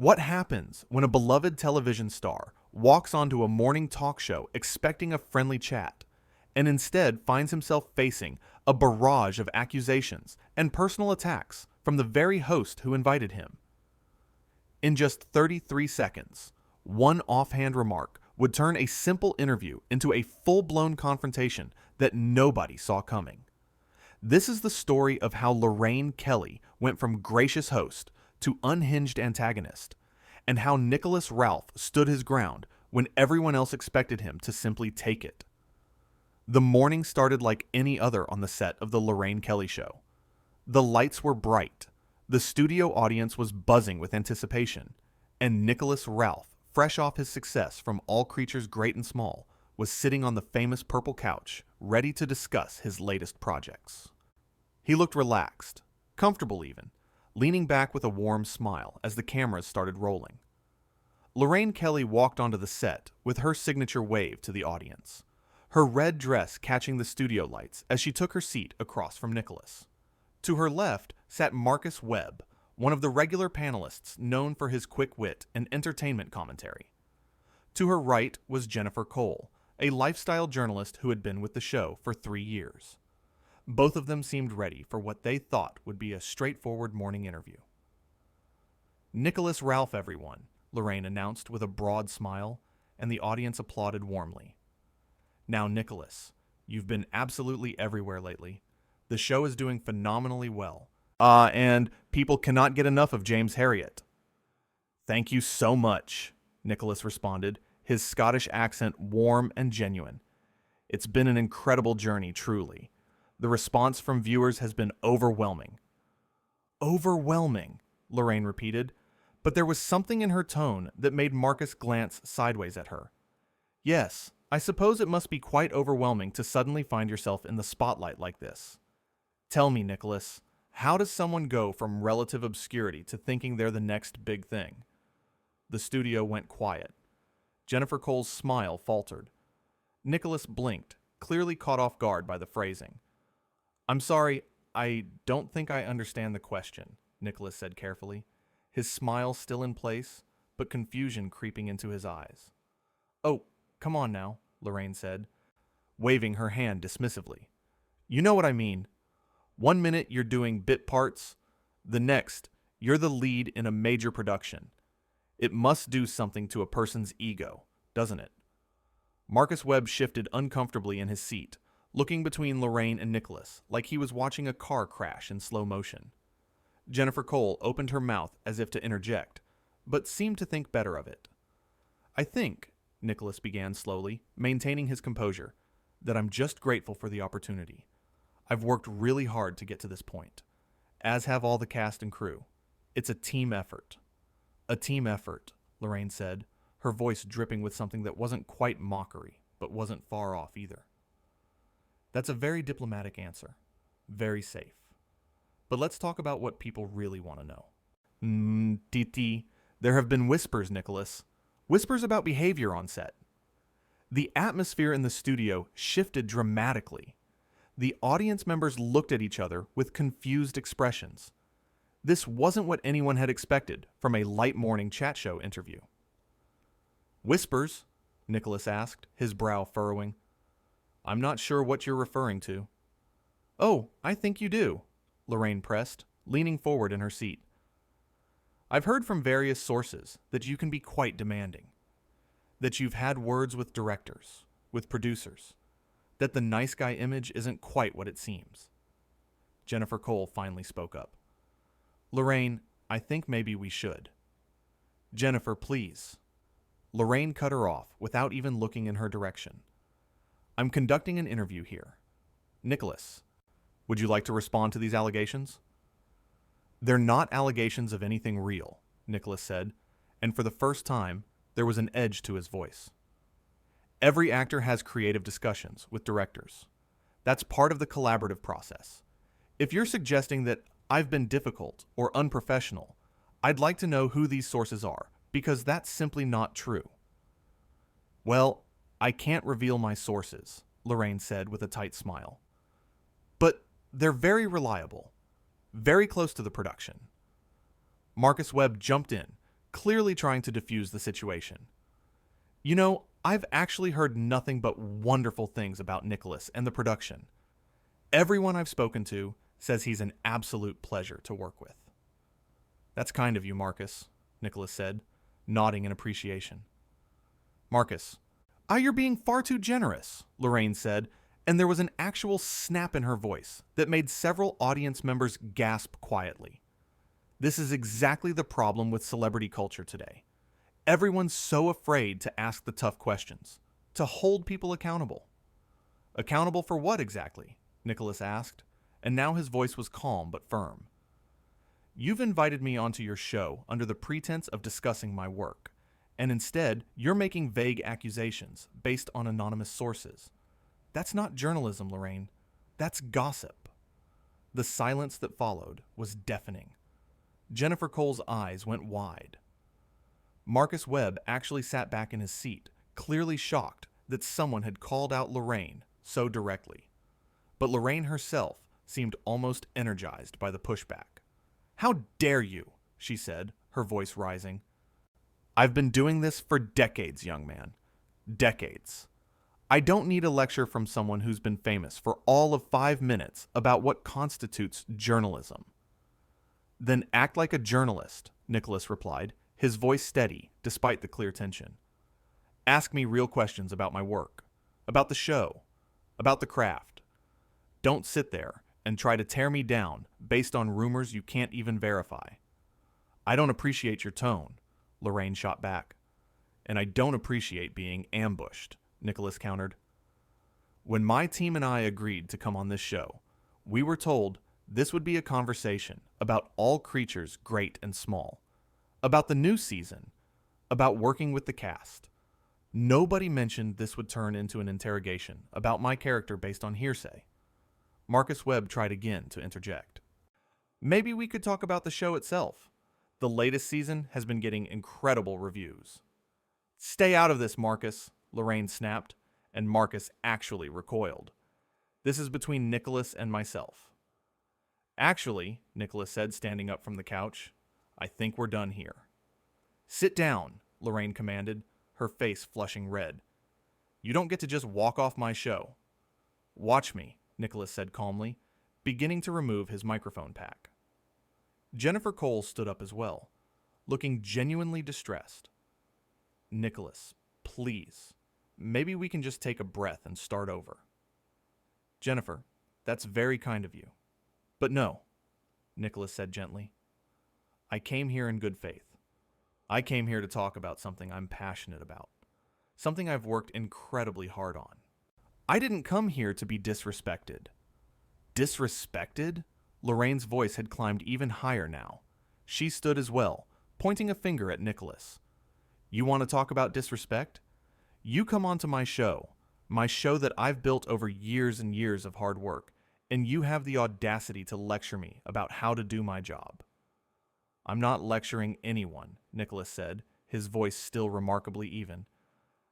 What happens when a beloved television star walks onto a morning talk show expecting a friendly chat, and instead finds himself facing a barrage of accusations and personal attacks from the very host who invited him? In just 33 seconds, one offhand remark would turn a simple interview into a full-blown confrontation that nobody saw coming. This is the story of how Lorraine Kelly went from gracious host to unhinged antagonist, and how Nicholas Ralph stood his ground when everyone else expected him to simply take it. The morning started like any other on the set of The Lorraine Kelly Show. The lights were bright, the studio audience was buzzing with anticipation, and Nicholas Ralph, fresh off his success from All Creatures Great and Small, was sitting on the famous purple couch, ready to discuss his latest projects. He looked relaxed, comfortable even, leaning back with a warm smile as the cameras started rolling. Lorraine Kelly walked onto the set with her signature wave to the audience, her red dress catching the studio lights as she took her seat across from Nicholas. To her left sat Marcus Webb, one of the regular panelists known for his quick wit and entertainment commentary. To her right was Jennifer Cole, a lifestyle journalist who had been with the show for 3 years. Both of them seemed ready for what they thought would be a straightforward morning interview. "Nicholas Ralph, everyone," Lorraine announced with a broad smile, and the audience applauded warmly. "Now, Nicholas, you've been absolutely everywhere lately. The show is doing phenomenally well. And people cannot get enough of James Herriot." "Thank you so much," Nicholas responded, his Scottish accent warm and genuine. "It's been an incredible journey, truly. The response from viewers has been overwhelming." "Overwhelming," Lorraine repeated, but there was something in her tone that made Marcus glance sideways at her. "Yes, I suppose it must be quite overwhelming to suddenly find yourself in the spotlight like this. Tell me, Nicholas, how does someone go from relative obscurity to thinking they're the next big thing?" The studio went quiet. Jennifer Cole's smile faltered. Nicholas blinked, clearly caught off guard by the phrasing. "I'm sorry, I don't think I understand the question," Nicholas said carefully, his smile still in place, but confusion creeping into his eyes. "Oh, come on now," Lorraine said, waving her hand dismissively. "You know what I mean. 1 minute you're doing bit parts, the next you're the lead in a major production. It must do something to a person's ego, doesn't it?" Marcus Webb shifted uncomfortably in his seat, looking between Lorraine and Nicholas like he was watching a car crash in slow motion. Jennifer Cole opened her mouth as if to interject, but seemed to think better of it. "I think," Nicholas began slowly, maintaining his composure, "that I'm just grateful for the opportunity. I've worked really hard to get to this point, as have all the cast and crew. It's a team effort." "A team effort," Lorraine said, her voice dripping with something that wasn't quite mockery, but wasn't far off either. "That's a very diplomatic answer. Very safe. But let's talk about what people really want to know." Titi, there have been whispers, Nicholas. Whispers about behavior on set." The atmosphere in the studio shifted dramatically. The audience members looked at each other with confused expressions. This wasn't what anyone had expected from a light morning chat show interview. "Whispers?" Nicholas asked, his brow furrowing. "I'm not sure what you're referring to." "Oh, I think you do," Lorraine pressed, leaning forward in her seat. "I've heard from various sources that you can be quite demanding. That you've had words with directors, with producers. That the nice guy image isn't quite what it seems." Jennifer Cole finally spoke up. "Lorraine, I think maybe we should." "Jennifer, please." Lorraine cut her off without even looking in her direction. "I'm conducting an interview here. Nicholas, would you like to respond to these allegations?" "They're not allegations of anything real," Nicholas said, and for the first time, there was an edge to his voice. "Every actor has creative discussions with directors. That's part of the collaborative process. If you're suggesting that I've been difficult or unprofessional, I'd like to know who these sources are, because that's simply not true." "Well, I can't reveal my sources," Lorraine said with a tight smile. "But they're very reliable, very close to the production." Marcus Webb jumped in, clearly trying to defuse the situation. You know, I've actually heard nothing but wonderful things about Nicholas and the production. Everyone I've spoken to says he's an absolute pleasure to work with. That's kind of you, Marcus, Nicholas said, nodding in appreciation. Marcus, you're being far too generous, Lorraine said, and there was an actual snap in her voice that made several audience members gasp quietly. This is exactly the problem with celebrity culture today. Everyone's so afraid to ask the tough questions, to hold people accountable. Accountable for what exactly? Nicholas asked, and now his voice was calm but firm. You've invited me onto your show under the pretense of discussing my work, and instead you're making vague accusations based on anonymous sources. That's not journalism, Lorraine. That's gossip. The silence that followed was deafening. Jennifer Cole's eyes went wide. Marcus Webb actually sat back in his seat, clearly shocked that someone had called out Lorraine so directly. But Lorraine herself seemed almost energized by the pushback. "How dare you?" she said, her voice rising. "I've been doing this for decades, young man. Decades. I don't need a lecture from someone who's been famous for all of 5 minutes about what constitutes journalism." "Then act like a journalist," Nicholas replied, his voice steady despite the clear tension. "Ask me real questions about my work, about the show, about the craft. Don't sit there and try to tear me down based on rumors you can't even verify." "I don't appreciate your tone," Lorraine shot back. "And I don't appreciate being ambushed," Nicholas countered. "When my team and I agreed to come on this show, we were told this would be a conversation about all creatures great and small, about the new season, about working with the cast. Nobody mentioned this would turn into an interrogation about my character based on hearsay." Marcus Webb tried again to interject. "Maybe we could talk about the show itself. The latest season has been getting incredible reviews." "Stay out of this, Marcus," Lorraine snapped, and Marcus actually recoiled. "This is between Nicholas and myself." "Actually," Nicholas said, standing up from the couch, "I think we're done here." "Sit down," Lorraine commanded, her face flushing red. "You don't get to just walk off my show." "Watch me," Nicholas said calmly, beginning to remove his microphone pack. Jennifer Cole stood up as well, looking genuinely distressed. "Nicholas, please, maybe we can just take a breath and start over." "Jennifer, that's very kind of you. But no," Nicholas said gently. "I came here in good faith. I came here to talk about something I'm passionate about, something I've worked incredibly hard on. I didn't come here to be disrespected." "Disrespected?" Lorraine's voice had climbed even higher now. She stood as well, pointing a finger at Nicholas. "You want to talk about disrespect? You come onto my show that I've built over years and years of hard work, and you have the audacity to lecture me about how to do my job." "I'm not lecturing anyone," Nicholas said, his voice still remarkably even.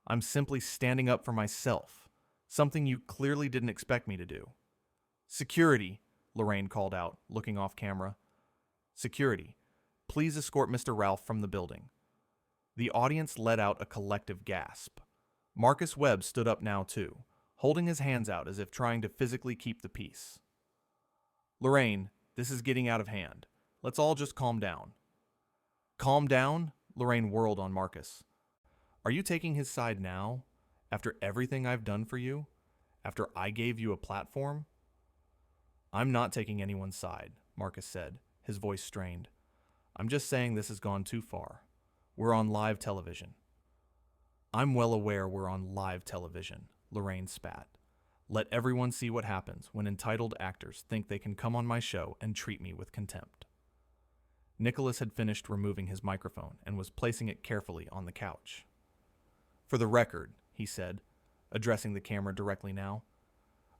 "I'm simply standing up for myself, something you clearly didn't expect me to do." "Security," Lorraine called out, looking off camera. "Security, please escort Mr. Ralph from the building." The audience let out a collective gasp. Marcus Webb stood up now too, holding his hands out as if trying to physically keep the peace. "Lorraine, this is getting out of hand. Let's all just calm down." "Calm down?" Lorraine whirled on Marcus. "Are you taking his side now? After everything I've done for you? After I gave you a platform?" "I'm not taking anyone's side," Marcus said, his voice strained. "I'm just saying this has gone too far. We're on live television." "I'm well aware we're on live television," Lorraine spat. "Let everyone see what happens when entitled actors think they can come on my show and treat me with contempt." Nicholas had finished removing his microphone and was placing it carefully on the couch. "For the record," he said, addressing the camera directly now,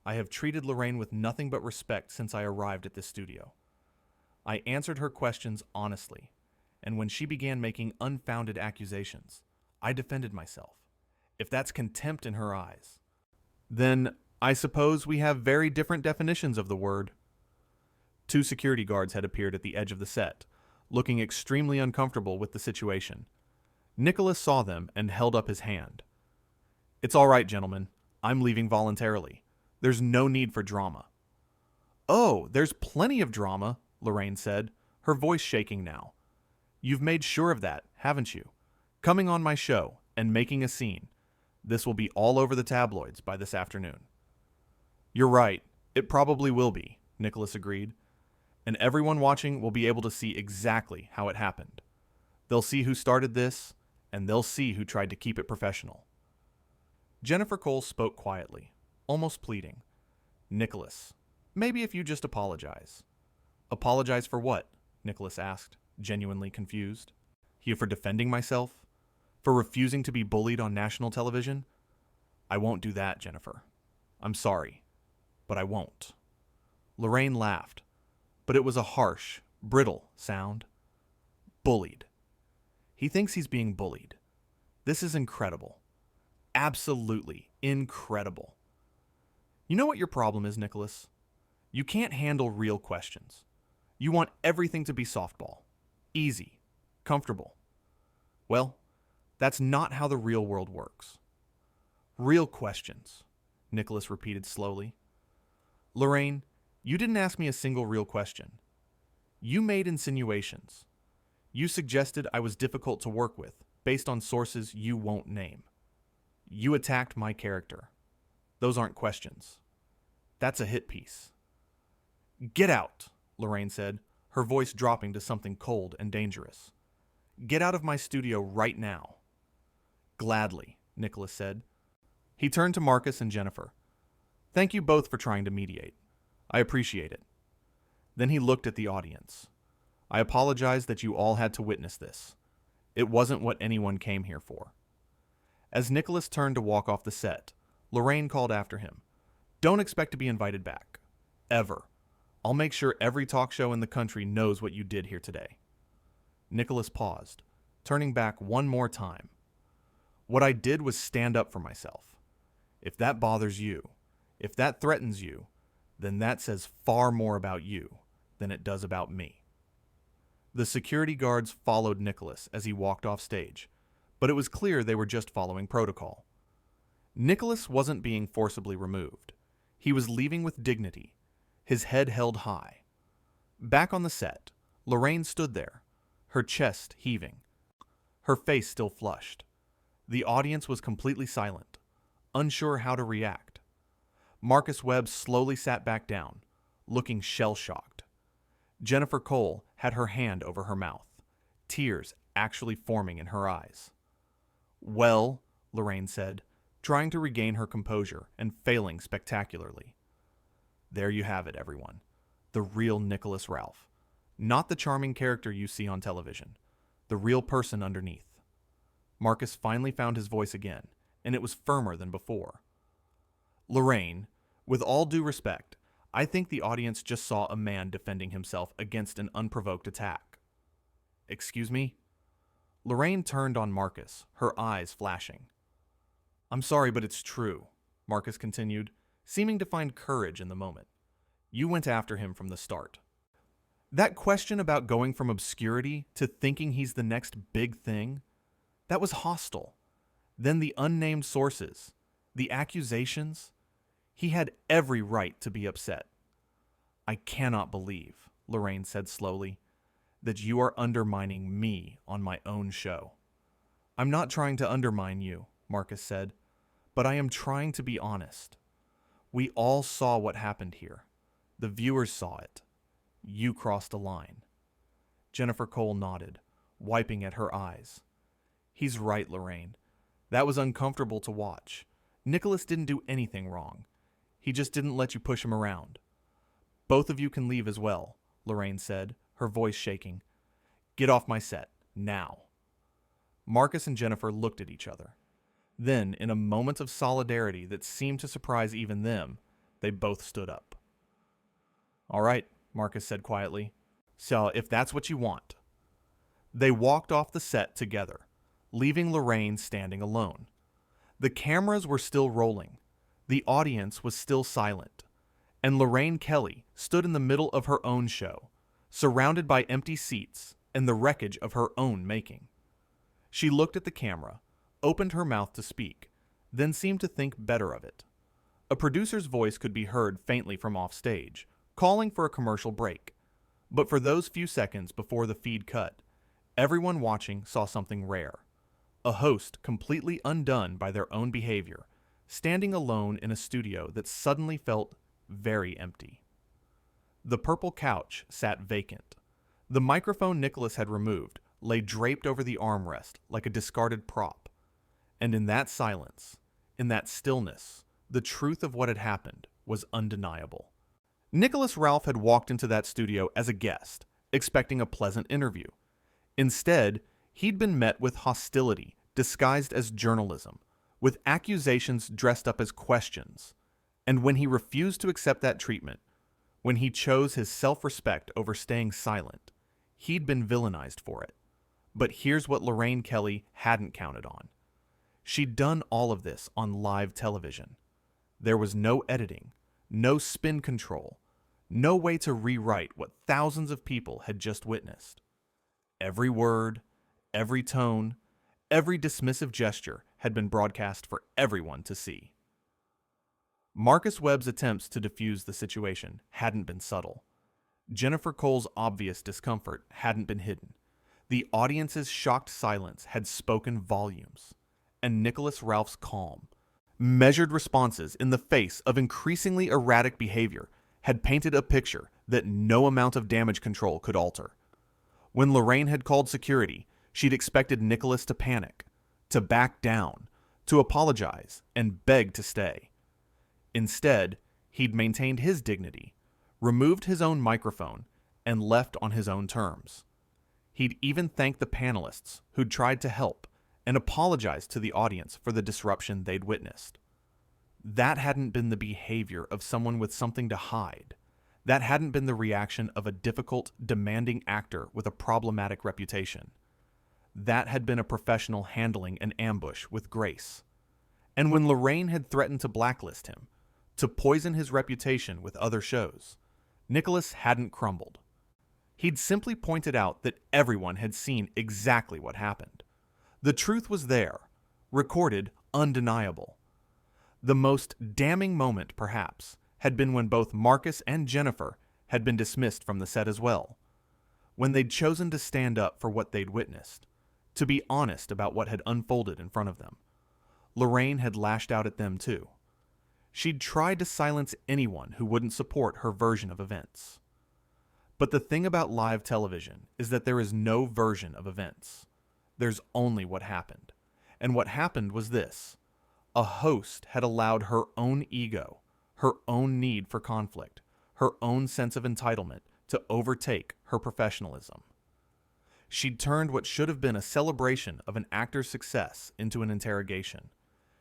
"I have treated Lorraine with nothing but respect since I arrived at this studio. I answered her questions honestly, and when she began making unfounded accusations, I defended myself. If that's contempt in her eyes, then I suppose we have very different definitions of the word." 2 security guards had appeared at the edge of the set, looking extremely uncomfortable with the situation. Nicholas saw them and held up his hand. "It's all right, gentlemen. I'm leaving voluntarily. There's no need for drama." "Oh, there's plenty of drama," Lorraine said, her voice shaking now. "You've made sure of that, haven't you? Coming on my show and making a scene. This will be all over the tabloids by this afternoon." "You're right. It probably will be," Nicholas agreed. "And everyone watching will be able to see exactly how it happened. They'll see who started this, and they'll see who tried to keep it professional." Jennifer Cole spoke quietly, almost pleading. "Nicholas, maybe if you just apologize." "Apologize for what?" Nicholas asked, genuinely confused. "You for defending myself? For refusing to be bullied on national television?" "I won't do that, Jennifer. I'm sorry, but I won't." Lorraine laughed, but it was a harsh, brittle sound. "Bullied. He thinks he's being bullied. This is incredible. Absolutely incredible. You know what your problem is, Nicholas? You can't handle real questions. You want everything to be softball. Easy. Comfortable. Well, that's not how the real world works." "Real questions," Nicholas repeated slowly. "Lorraine, you didn't ask me a single real question. You made insinuations. You suggested I was difficult to work with based on sources you won't name. You attacked my character. Those aren't questions. That's a hit piece." "Get out," Lorraine said, her voice dropping to something cold and dangerous. "Get out of my studio right now." "Gladly," Nicholas said. He turned to Marcus and Jennifer. "Thank you both for trying to mediate. I appreciate it." Then he looked at the audience. "I apologize that you all had to witness this. It wasn't what anyone came here for." As Nicholas turned to walk off the set, Lorraine called after him, "Don't expect to be invited back. Ever. I'll make sure every talk show in the country knows what you did here today." Nicholas paused, turning back one more time. "What I did was stand up for myself. If that bothers you, if that threatens you, then that says far more about you than it does about me." The security guards followed Nicholas as he walked off stage, but it was clear they were just following protocol. Nicholas wasn't being forcibly removed. He was leaving with dignity, his head held high. Back on the set, Lorraine stood there, her chest heaving, her face still flushed. The audience was completely silent, unsure how to react. Marcus Webb slowly sat back down, looking shell-shocked. Jennifer Cole had her hand over her mouth, tears actually forming in her eyes. "Well," Lorraine said, trying to regain her composure and failing spectacularly. "There you have it, everyone. The real Nicholas Ralph. Not the charming character you see on television. The real person underneath." Marcus finally found his voice again, and it was firmer than before. "Lorraine, with all due respect, I think the audience just saw a man defending himself against an unprovoked attack." "Excuse me?" Lorraine turned on Marcus, her eyes flashing. "I'm sorry, but it's true," Marcus continued, seeming to find courage in the moment. "You went after him from the start. That question about going from obscurity to thinking he's the next big thing, that was hostile. Then the unnamed sources, the accusations. He had every right to be upset." "I cannot believe," Lorraine said slowly, "that you are undermining me on my own show." "I'm not trying to undermine you," Marcus said, "but I am trying to be honest. We all saw what happened here. The viewers saw it. You crossed a line." Jennifer Cole nodded, wiping at her eyes. "He's right, Lorraine. That was uncomfortable to watch. Nicholas didn't do anything wrong. He just didn't let you push him around." "Both of you can leave as well," Lorraine said, her voice shaking. "Get off my set, now." Marcus and Jennifer looked at each other. Then, in a moment of solidarity that seemed to surprise even them, they both stood up. "All right," Marcus said quietly. "So, if that's what you want." They walked off the set together, leaving Lorraine standing alone. The cameras were still rolling. The audience was still silent. And Lorraine Kelly stood in the middle of her own show, surrounded by empty seats and the wreckage of her own making. She looked at the camera, opened her mouth to speak, then seemed to think better of it. A producer's voice could be heard faintly from offstage, calling for a commercial break. But for those few seconds before the feed cut, everyone watching saw something rare. A host completely undone by their own behavior, standing alone in a studio that suddenly felt very empty. The purple couch sat vacant. The microphone Nicholas had removed lay draped over the armrest like a discarded prop. And in that silence, in that stillness, the truth of what had happened was undeniable. Nicholas Ralph had walked into that studio as a guest, expecting a pleasant interview. Instead, he'd been met with hostility disguised as journalism, with accusations dressed up as questions. And when he refused to accept that treatment, when he chose his self-respect over staying silent, he'd been villainized for it. But here's what Lorraine Kelly hadn't counted on. She'd done all of this on live television. There was no editing, no spin control, no way to rewrite what thousands of people had just witnessed. Every word, every tone, every dismissive gesture had been broadcast for everyone to see. Marcus Webb's attempts to defuse the situation hadn't been subtle. Jennifer Cole's obvious discomfort hadn't been hidden. The audience's shocked silence had spoken volumes. And Nicholas Ralph's calm, measured responses in the face of increasingly erratic behavior had painted a picture that no amount of damage control could alter. When Lorraine had called security, she'd expected Nicholas to panic, to back down, to apologize, and beg to stay. Instead, he'd maintained his dignity, removed his own microphone, and left on his own terms. He'd even thanked the panelists who'd tried to help and apologized to the audience for the disruption they'd witnessed. That hadn't been the behavior of someone with something to hide. That hadn't been the reaction of a difficult, demanding actor with a problematic reputation. That had been a professional handling an ambush with grace. And when Lorraine had threatened to blacklist him, to poison his reputation with other shows, Nicholas hadn't crumbled. He'd simply pointed out that everyone had seen exactly what happened. The truth was there, recorded, undeniable. The most damning moment, perhaps, had been when both Marcus and Jennifer had been dismissed from the set as well. When they'd chosen to stand up for what they'd witnessed, to be honest about what had unfolded in front of them. Lorraine had lashed out at them too. She'd tried to silence anyone who wouldn't support her version of events. But the thing about live television is that there is no version of events. There's only what happened. And what happened was this. A host had allowed her own ego, her own need for conflict, her own sense of entitlement to overtake her professionalism. She'd turned what should have been a celebration of an actor's success into an interrogation.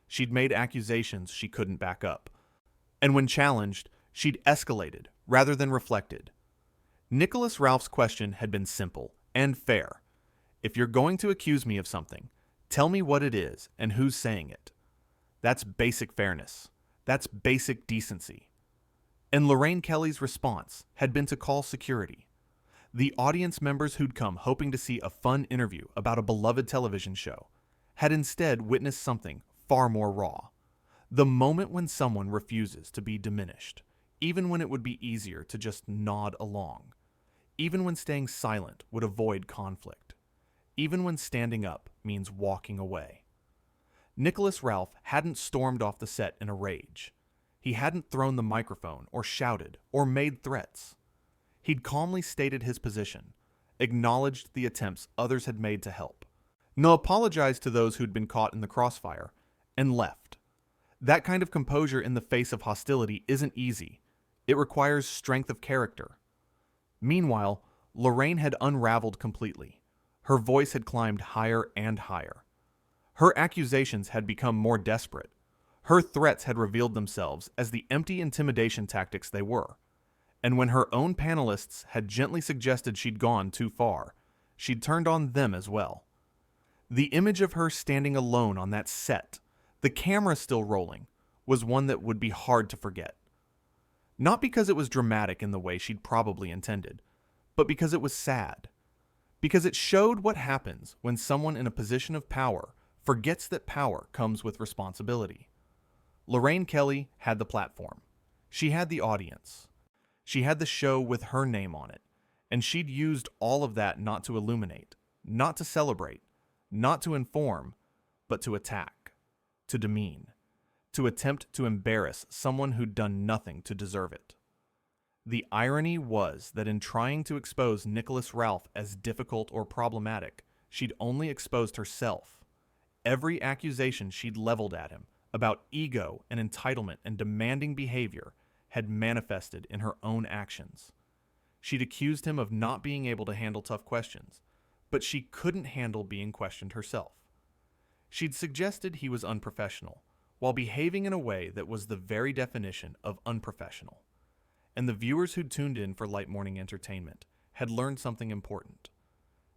She'd made accusations she couldn't back up. And when challenged, she'd escalated rather than reflected. Nicholas Ralph's question had been simple and fair. If you're going to accuse me of something, tell me what it is and who's saying it. That's basic fairness. That's basic decency. And Lorraine Kelly's response had been to call security. The audience members who'd come hoping to see a fun interview about a beloved television show had instead witnessed something far more raw. The moment when someone refuses to be diminished, even when it would be easier to just nod along, even when staying silent would avoid conflict, even when standing up means walking away. Nicholas Ralph hadn't stormed off the set in a rage. He hadn't thrown the microphone or shouted or made threats. He'd calmly stated his position, acknowledged the attempts others had made to help, apologized to those who'd been caught in the crossfire, and left. That kind of composure in the face of hostility isn't easy. It requires strength of character. Meanwhile, Lorraine had unraveled completely. Her voice had climbed higher and higher. Her accusations had become more desperate. Her threats had revealed themselves as the empty intimidation tactics they were. And when her own panelists had gently suggested she'd gone too far, she'd turned on them as well. The image of her standing alone on that set, the camera still rolling, was one that would be hard to forget. Not because it was dramatic in the way she'd probably intended, but because it was sad. because it showed what happens when someone in a position of power forgets that power comes with responsibility. Lorraine Kelly had the platform. She had the audience. She had the show with her name on it, and she'd used all of that not to illuminate, not to celebrate, not to inform, but to attack, to demean, to attempt to embarrass someone who'd done nothing to deserve it. The irony was that in trying to expose Nicholas Ralph as difficult or problematic, she'd only exposed herself. Every accusation she'd leveled at him about ego and entitlement and demanding behavior had manifested in her own actions. She'd accused him of not being able to handle tough questions, but she couldn't handle being questioned herself. She'd suggested he was unprofessional, while behaving in a way that was the very definition of unprofessional. And the viewers who'd tuned in for light morning entertainment had learned something important.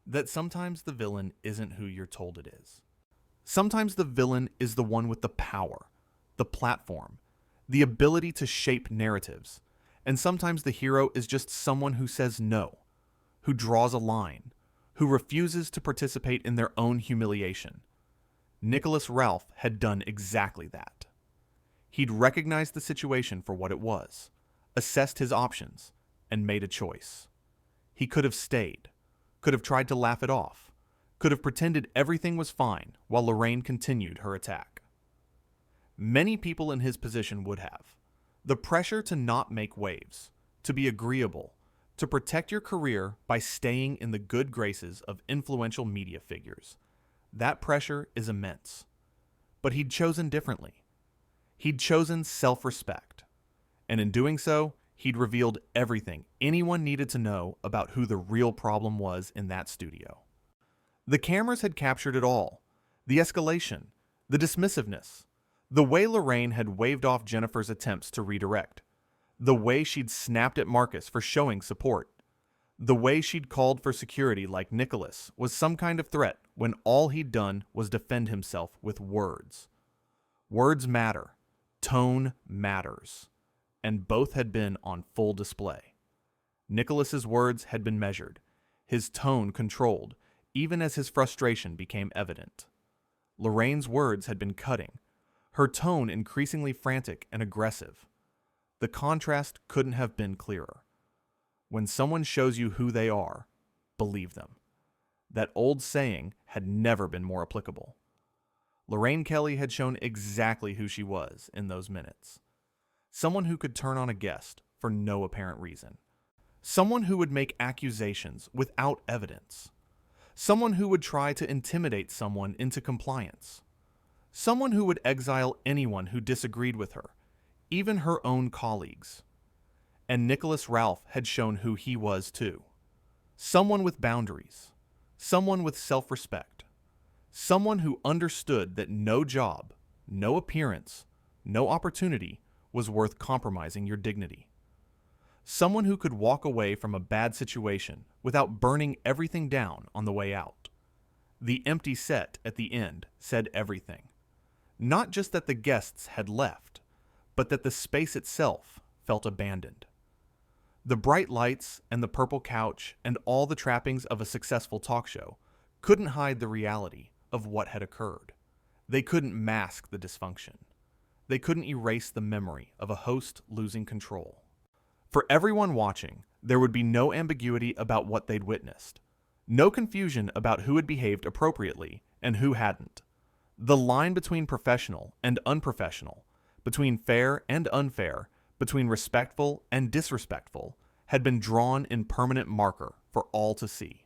That sometimes the villain isn't who you're told it is. Sometimes the villain is the one with the power, the platform, the ability to shape narratives. And sometimes the hero is just someone who says no, who draws a line, who refuses to participate in their own humiliation. Nicholas Ralph had done exactly that. He'd recognized the situation for what it was, assessed his options, and made a choice. He could have stayed, could have tried to laugh it off, could have pretended everything was fine while Lorraine continued her attack. Many people in his position would have. The pressure to not make waves, to be agreeable, to protect your career by staying in the good graces of influential media figures. That pressure is immense. But he'd chosen differently. He'd chosen self-respect. And in doing so, he'd revealed everything anyone needed to know about who the real problem was in that studio. The cameras had captured it all. The escalation, the dismissiveness, the way Lorraine had waved off Jennifer's attempts to redirect, the way she'd snapped at Marcus for showing support, the way she'd called for security like Nicholas was some kind of threat when all he'd done was defend himself with words. Words matter. Tone matters. And both had been on full display. Nicholas's words had been measured, his tone controlled, even as his frustration became evident. Lorraine's words had been cutting, her tone increasingly frantic and aggressive. The contrast couldn't have been clearer. When someone shows you who they are, believe them. That old saying had never been more applicable. Lorraine Kelly had shown exactly who she was in those minutes. Someone who could turn on a guest for no apparent reason. Someone who would make accusations without evidence. Someone who would try to intimidate someone into compliance. Someone who would exile anyone who disagreed with her, even her own colleagues. And Nicholas Ralph had shown who he was too. Someone with boundaries. Someone with self-respect. Someone who understood that no job, no appearance, no opportunity was worth compromising your dignity. Someone who could walk away from a bad situation without burning everything down on the way out. The empty set at the end said everything. Not just that the guests had left, but that the space itself felt abandoned. The bright lights and the purple couch and all the trappings of a successful talk show couldn't hide the reality of what had occurred. They couldn't mask the dysfunction. They couldn't erase the memory of a host losing control. For everyone watching, there would be no ambiguity about what they'd witnessed. No confusion about who had behaved appropriately and who hadn't. The line between professional and unprofessional, between fair and unfair, between respectful and disrespectful, had been drawn in permanent marker for all to see.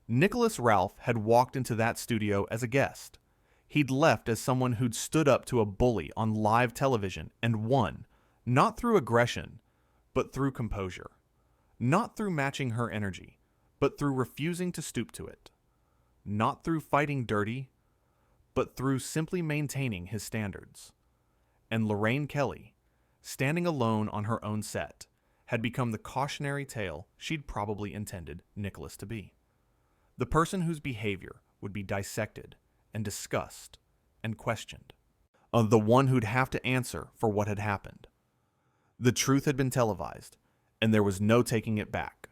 Nicholas Ralph had walked into that studio as a guest. He'd left as someone who'd stood up to a bully on live television and won, not through aggression, but through composure. Not through matching her energy, but through refusing to stoop to it. Not through fighting dirty, but through simply maintaining his standards. And Lorraine Kelly, standing alone on her own set, had become the cautionary tale she'd probably intended Nicholas to be. The person whose behavior would be dissected and discussed and questioned. The one who'd have to answer for what had happened. The truth had been televised, and there was no taking it back.